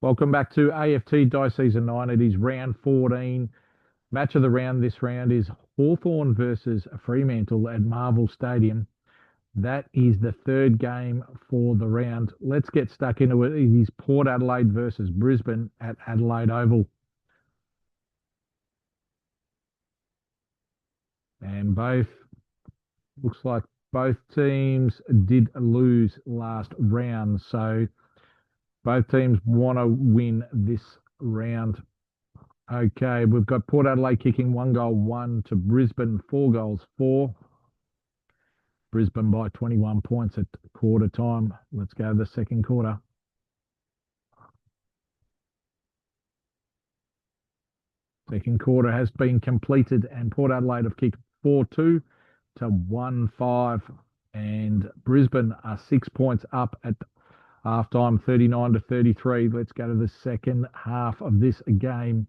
Welcome back to AFT Die Season 9. It is round 14. Match of the round this round is Hawthorn versus Fremantle at Marvel Stadium. That is the third game for the round. Let's get stuck into it. It is Port Adelaide versus Brisbane at Adelaide Oval. And looks like both teams did lose last round. So both teams want to win this round. Okay, we've got Port Adelaide kicking 1-1 to Brisbane, 4-4. Brisbane by 21 points at quarter time. Let's go to the second quarter. Second quarter has been completed and Port Adelaide have kicked 4-2 to 1-5. And Brisbane are 6 points up at halftime, 39-33. Let's go to the second half of this game.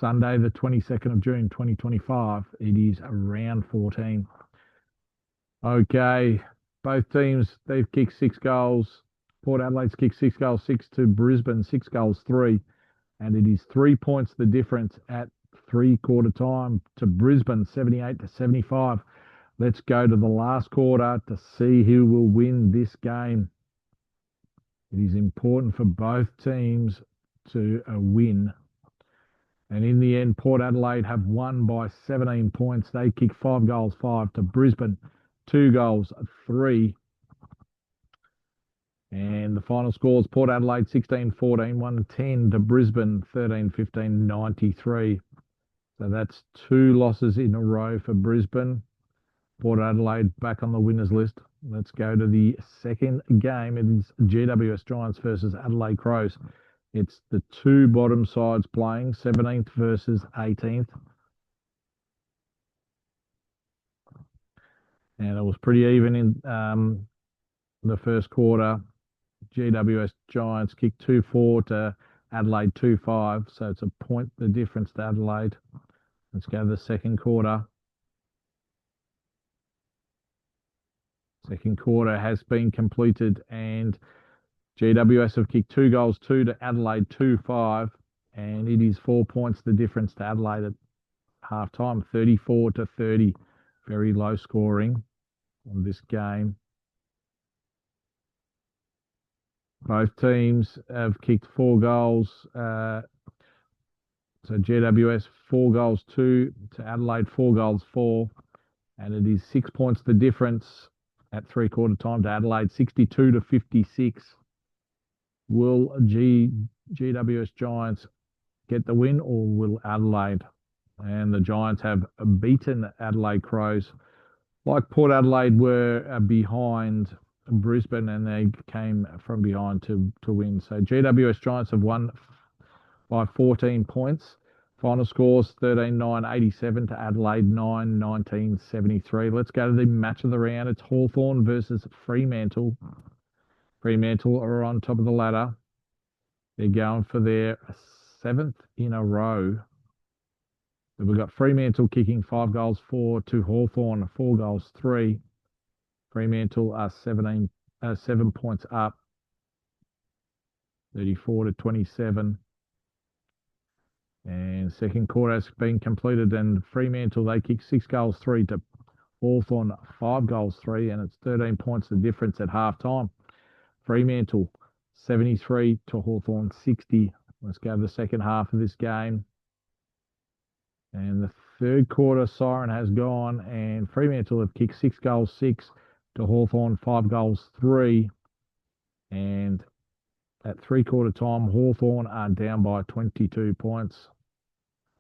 Sunday, the 22nd of June, 2025. It is round 14. Okay, both teams, they've kicked 6 goals. Port Adelaide's kicked 6 goals, 6 to Brisbane, 6 goals, 3. And it is 3 points the difference at three-quarter time to Brisbane, 78-75. Let's go to the last quarter to see who will win this game. It is important for both teams to win. And in the end, Port Adelaide have won by 17 points. They kick 5 goals, 5 to Brisbane, 2 goals, 3. And the final scores, Port Adelaide 16-14, 110 to Brisbane, 13-15, 93. So that's 2 losses in a row for Brisbane. Port Adelaide back on the winners list. Let's go to the second game. It is GWS Giants versus Adelaide Crows. It's the 2 bottom sides playing, 17th versus 18th. And it was pretty even in the first quarter. GWS Giants kicked 2-4 to Adelaide 2-5. So it's a point the difference to Adelaide. Let's go to the second quarter. Second quarter has been completed and GWS have kicked 2 goals, 2 to Adelaide 2-5. And it is 4 points the difference to Adelaide at half time, 34-30. Very low scoring on this game. Both teams have kicked 4 goals. So GWS 4 goals, 2 to Adelaide 4 goals, 4. And it is 6 points the difference at three-quarter time to Adelaide, 62-56. Will GWS Giants get the win or will Adelaide? And the Giants have beaten Adelaide Crows. Like Port Adelaide were behind Brisbane and they came from behind to win. So GWS Giants have won by 14 points. Final scores 13-9-87 to Adelaide 9-19-73. Let's go to the match of the round. It's Hawthorn versus Fremantle. Fremantle are on top of the ladder. They're going for their 7th in a row. We've got Fremantle kicking 5 goals, 4 to Hawthorn, 4 goals, 3. Fremantle are 7 points up, 34-27. And second quarter has been completed and Fremantle, they kick 6 goals, 3 to Hawthorn, 5 goals, 3. And it's 13 points the difference at half time. Fremantle 73 to Hawthorn 60. Let's go to the second half of this game. And the third quarter siren has gone and Fremantle have kicked 6 goals, 6 to Hawthorn, 5 goals, 3. And at three-quarter time, Hawthorn are down by 22 points,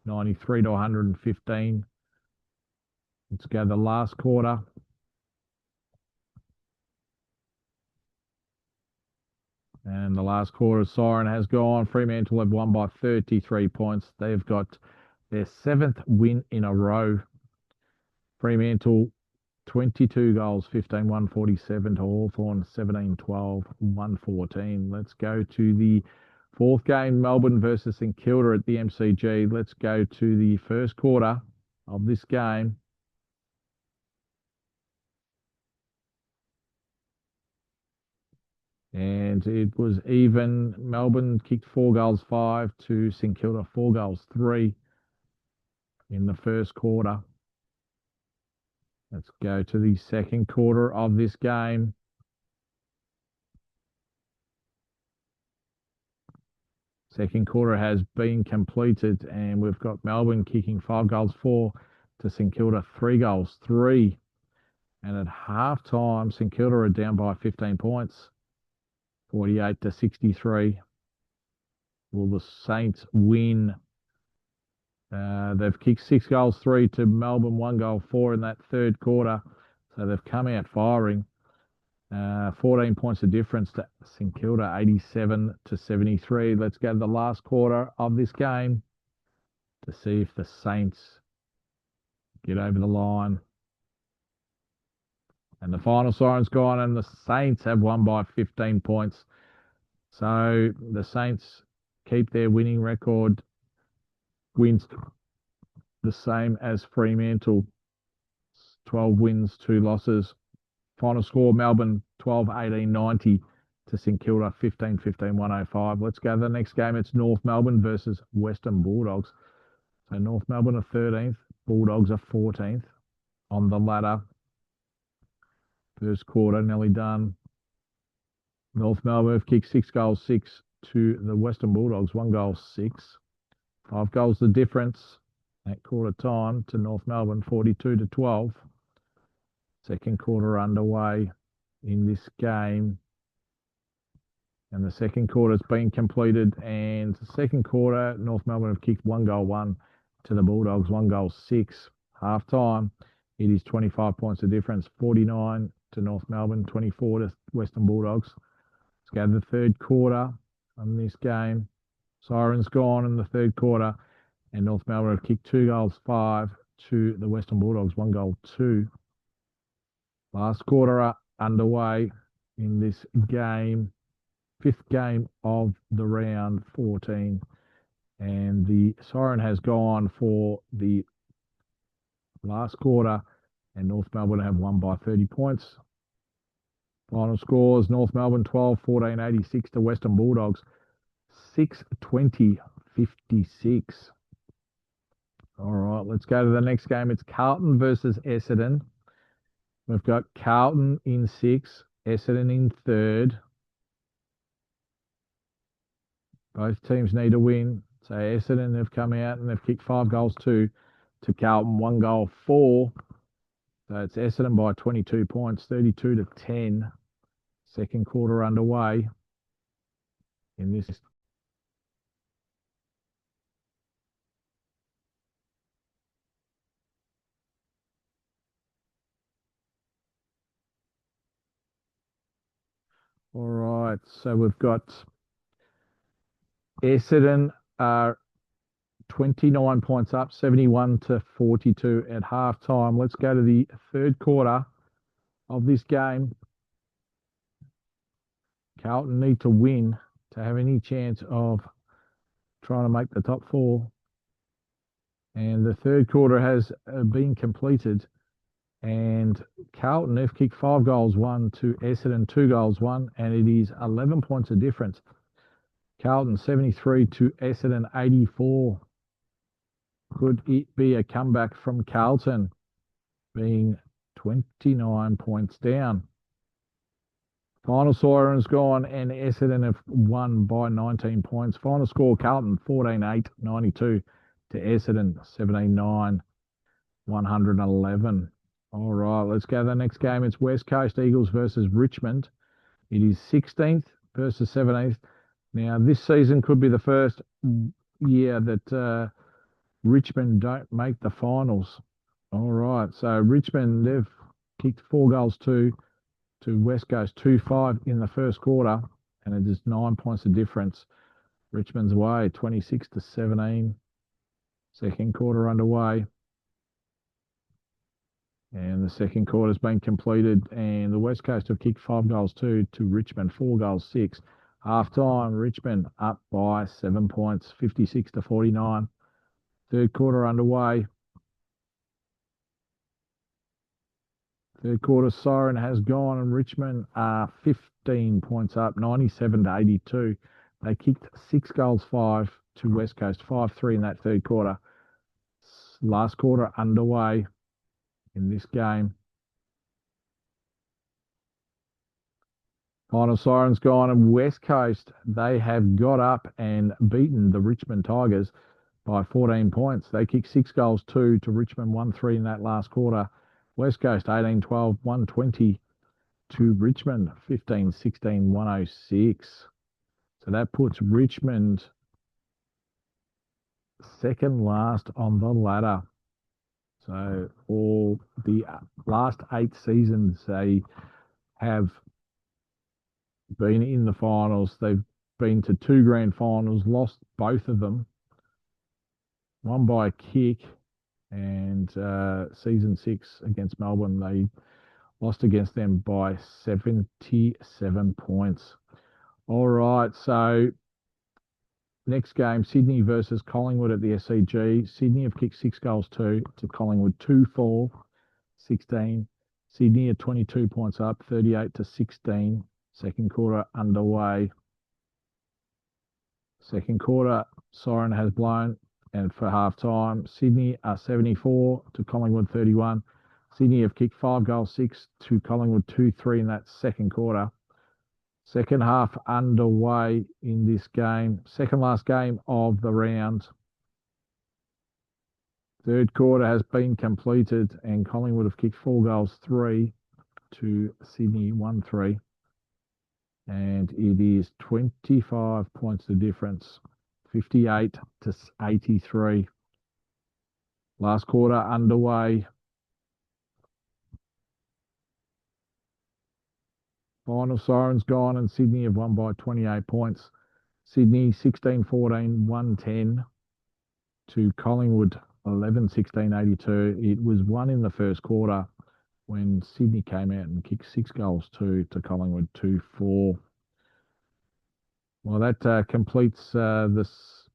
93-115. Let's go to the last quarter. And the last quarter siren has gone. Fremantle have won by 33 points. They've got their 7th win in a row. Fremantle 22 goals, 15-147 to Hawthorn, 17-12-114. Let's go to the fourth game, Melbourne versus St Kilda at the MCG. Let's go to the first quarter of this game. And it was even. Melbourne kicked 4 goals 5 to St Kilda 4 goals 3 in the first quarter. Let's go to the second quarter of this game. Second quarter has been completed, and we've got Melbourne kicking 5 goals 4 to St Kilda 3 goals 3. And at halftime, St Kilda are down by 15 points, 48 to 63. Will the Saints win? They've kicked 6 goals 3 to Melbourne, 1 goal 4 in that third quarter. So they've come out firing. 14 points of difference to St Kilda, 87 to 73. Let's go to the last quarter of this game to see if the Saints get over the line. And the final siren's gone, and the Saints have won by 15 points. So the Saints keep their winning record. Wins the same as Fremantle. 12 wins, 2 losses. Final score, Melbourne 12-18-90 to St Kilda 15-15-105. Let's go to the next game. It's North Melbourne versus Western Bulldogs. So North Melbourne are 13th, Bulldogs are 14th on the ladder. First quarter nearly done. North Melbourne have kicked 6 goals 6 to the Western Bulldogs, 1 goal 6. 5 goals the difference at quarter time to North Melbourne, 42 to 12. Second quarter underway in this game. And the second quarter's been completed. And the second quarter, North Melbourne have kicked 1 goal 1 to the Bulldogs, 1 goal 6. Half time, it is 25 points of difference, 49 to North Melbourne, 24 to Western Bulldogs. Let's go to the third quarter on this game. Siren's gone in the third quarter, and North Melbourne have kicked 2 goals 5 to the Western Bulldogs, 1 goal 2. Last quarter underway in this game, 5th game of the round, 14. And the siren has gone for the last quarter, and North Melbourne have won by 30 points. Final scores, North Melbourne 12-14-86 to Western Bulldogs, 6-20-56. All right, let's go to the next game. It's Carlton versus Essendon. We've got Carlton in 6th, Essendon in 3rd. Both teams need a win. So Essendon have come out and they've kicked 5 goals 2 to Carlton, 1 goal 4. So it's Essendon by 22 points, 32 to 10. Second quarter underway in this. All right, so we've got Essendon are 29 points up, 71 to 42 at halftime. Let's go to the third quarter of this game. Carlton need to win to have any chance of trying to make the top 4. And the third quarter has been completed. And Carlton have kicked 5 goals 1 to Essendon, 2 goals 1, and it is 11 points of difference. Carlton 73 to Essendon 84. Could it be a comeback from Carlton being 29 points down? Final siren's gone, and Essendon have won by 19 points. Final score, Carlton 14-8-92 to Essendon 17-9-111. All right, let's go to the next game. It's West Coast Eagles versus Richmond. It is 16th versus 17th. Now, this season could be the first year that Richmond don't make the finals. All right, so Richmond, they've kicked 4 goals 2 to West Coast, 2-5 in the first quarter, and it is 9 points of difference. Richmond's away, 26 to 17. Second quarter underway. And the second quarter's been completed, and the West Coast have kicked 5 goals 2 to Richmond, 4 goals 6. Half time, Richmond up by 7 points, 56 to 49. Third quarter underway. Third quarter siren has gone, and Richmond are 15 points up, 97 to 82. They kicked 6 goals, 5 to West Coast, 5-3 in that third quarter. Last quarter underway in this game. Final siren's gone, and West Coast, they have got up and beaten the Richmond Tigers by 14 points. They kicked 6 goals, 2 to Richmond, 1-3 in that last quarter. West Coast 18-12, 120 to Richmond, 15-16, 106. So that puts Richmond second last on the ladder. So all the last 8 seasons, they have been in the finals. They've been to 2 grand finals, lost both of them, one by a kick, and season 6 against Melbourne, they lost against them by 77 points. All right, so next game, Sydney versus Collingwood at the SCG. Sydney have kicked 6 goals, 2 to Collingwood, 2-4, 16. Sydney are 22 points up, 38 to 16. Second quarter underway. Second quarter, siren has blown, and for half time, Sydney are 74 to Collingwood 31. Sydney have kicked 5 goals, 6 to Collingwood, 2-3 in that second quarter. Second half underway in this game. Second last game of the round. Third quarter has been completed, and Collingwood have kicked 4 goals, 3 to Sydney, 1-3. And it is 25 points the difference, 58 to 83. Last quarter underway. Final siren's gone, and Sydney have won by 28 points. Sydney 16-14, 110 to Collingwood 11-16, 82. It was 1 in the first quarter when Sydney came out and kicked 6 goals, 2 to Collingwood, 2-4. Well, that completes this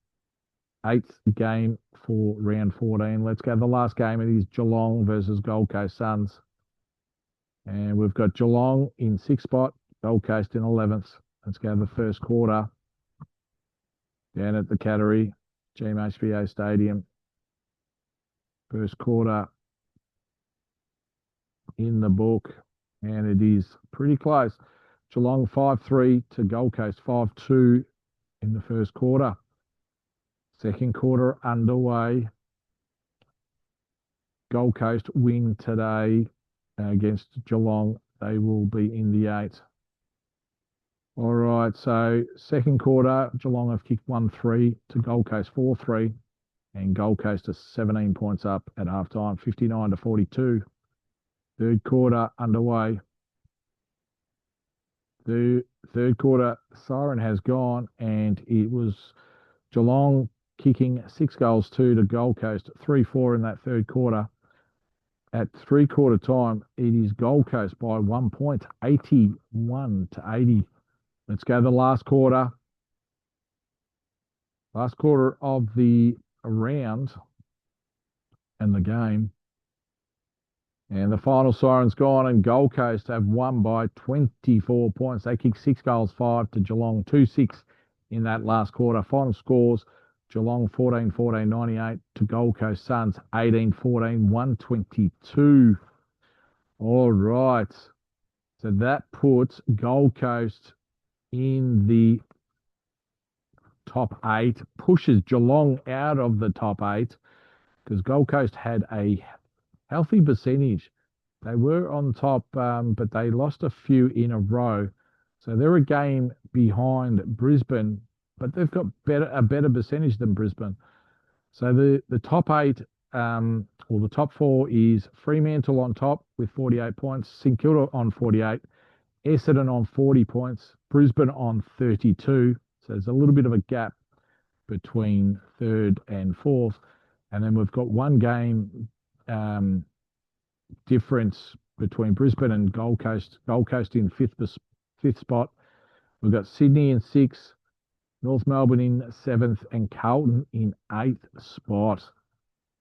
8th game for round 14. Let's go to the last game. It is Geelong versus Gold Coast Suns. And we've got Geelong in 6th spot, Gold Coast in 11th. Let's go to the first quarter down at the Cattery, GMHBA Stadium. First quarter in the book, and it is pretty close. Geelong 5-3 to Gold Coast 5-2 in the first quarter. Second quarter underway. Gold Coast win today against Geelong. They will be in the 8. All right, so second quarter, Geelong have kicked 1-3 to Gold Coast 4-3, and Gold Coast are 17 points up at halftime, 59 to 42. Third quarter underway. The third quarter siren has gone, and it was Geelong kicking 6 goals, 2 to Gold Coast, 3-4 in that third quarter. At 3-quarter time, it is Gold Coast by 1 point, 81 to 80. Let's go to the last quarter. Last quarter of the round and the game. And the final siren's gone, and Gold Coast have won by 24 points. They kicked 6 goals, 5 to Geelong, 2-6 in that last quarter. Final scores, Geelong 14-14, 98 to Gold Coast Suns, 18-14, 122. All right. So that puts Gold Coast in the top 8, pushes Geelong out of the top 8, because Gold Coast had a healthy percentage. They were on top, but they lost a few in a row. So they're a game behind Brisbane, but they've got a better percentage than Brisbane. So the top 8, or the top 4 is Fremantle on top with 48 points, St Kilda on 48, Essendon on 40 points, Brisbane on 32. So there's a little bit of a gap between 3rd and 4th. And then we've got one game difference between Brisbane and Gold Coast. Gold Coast in 5th spot. We've got Sydney in 6th, North Melbourne in 7th, and Carlton in 8th spot.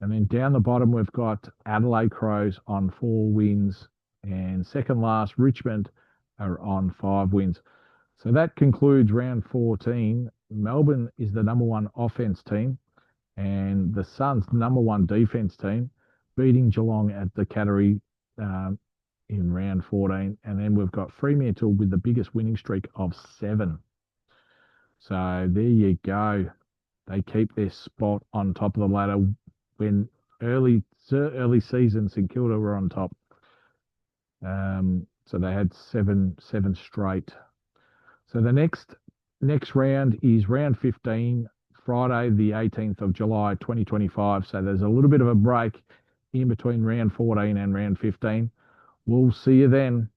And then down the bottom, we've got Adelaide Crows on 4 wins And second last, Richmond are on 5 wins. So that concludes round 14. Melbourne is the number 1 offense team, and the Suns number 1 defense team, beating Geelong at the Cattery in round 14. And then we've got Fremantle with the biggest winning streak of 7. So there you go. They keep their spot on top of the ladder when early season St Kilda were on top. So they had seven straight. So the next round is round 15, Friday the 18th of July 2025. So there's a little bit of a break in between round 14 and round 15. We'll see you then.